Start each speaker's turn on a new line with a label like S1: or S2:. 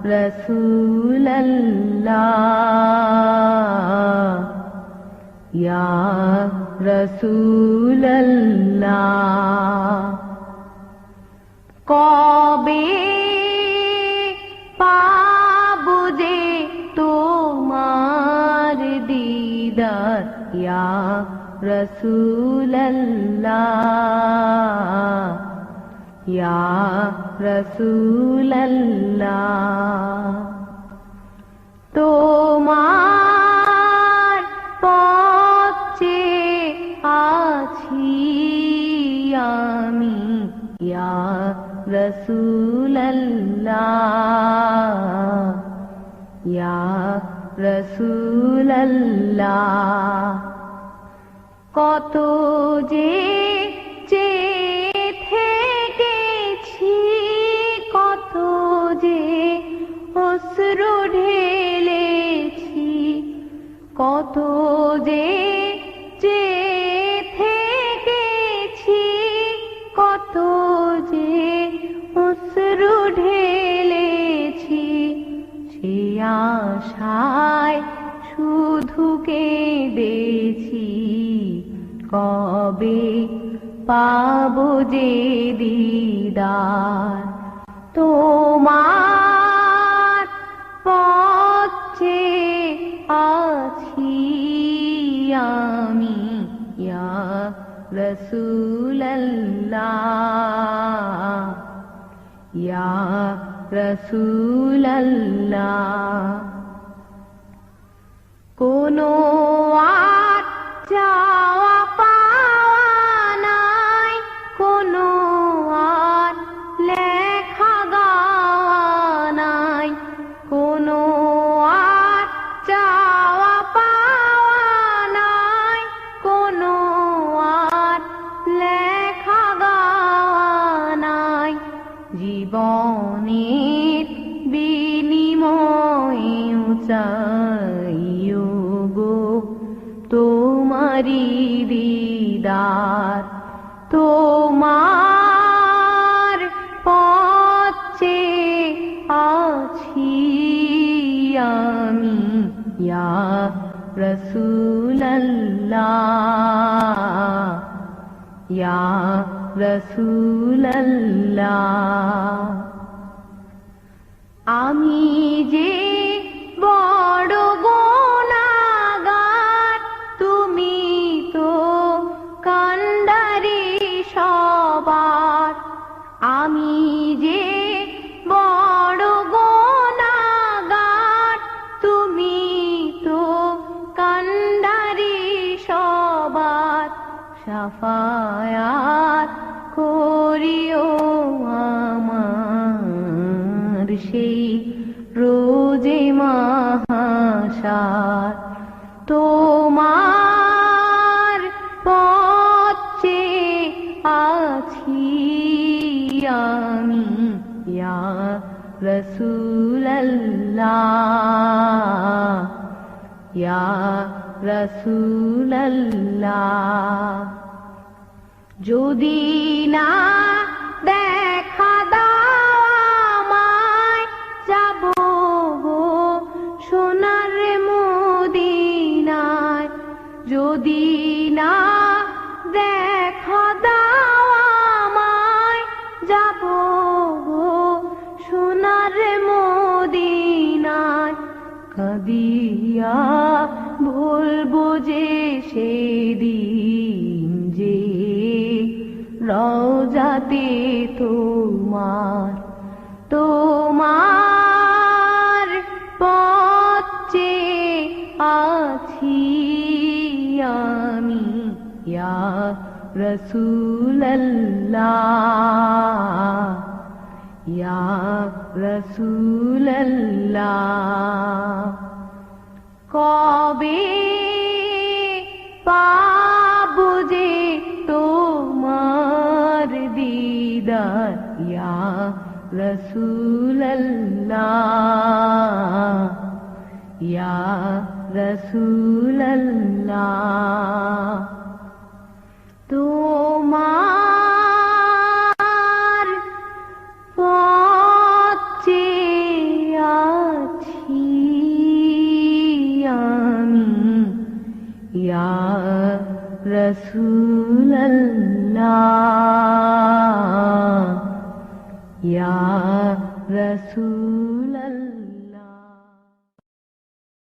S1: রসুল্লাহ ইয়া রসুল্লাহ কবে পাবো যে তোমার দিদার ইয়া রসুল্লাহ ইয়া রসুল্লাহ তোমার পথে আছি আমি ইয়া রসুল্লাহ ইয়া রসুল্লাহ কত যে থেকেছি কত যে অশ্রু ঢেলেছি কত যে থেকেছি কত যে অশ্রু ঢেলেছি সে আশায় শুধু কেঁদেছি কবে পাবো যে দিদার তোমার পথে আছি আমি ইয়া রসুল্লাহ ইয়া রসুল্লাহ কোনো আর চাওয়া পাওয়া নাই কোনো আর লেখা গাওয়া নাই কোনো আর চাওয়া পাওয়া নাই কোনো আর লেখা গাওয়া নাই জীবনের বিনিময়ে চাইও গো তোমারি দিদার তোমার পথে আছি আমি ইয়া রসুল্লাহ ইয়া রসুল্লাহ আমি যে বড় গুনাহগার তুমি তো কান্ডারি সবার আমি যে বড় গুনাহগার তুমি তো কান্ডারি সবার শাফায়াত করিও আমার সেই রোজে মাহাশার তোমার পথে আছি আমি ইয়া রসুল্লাহ ইয়া রসুল্লাহ যদি না দেখা দাও আমায় যাব গো সোনার মদিনায় যদি না দেখা দাও আমায় যাব গো সোনার মদিনায় কাঁদিয়া বলবো যে সেদিন যে রওজাতে তোমার তোমার পথে আছি আমি ইয়া রসুল্লাহ ইয়া রসুল্লাহ কবে পাবো যে তোমার দিদার ইয়া রসুল্লাহ ইয়া রসুল্লাহ তোমার পথে या रसूल अल्लाह या रसूल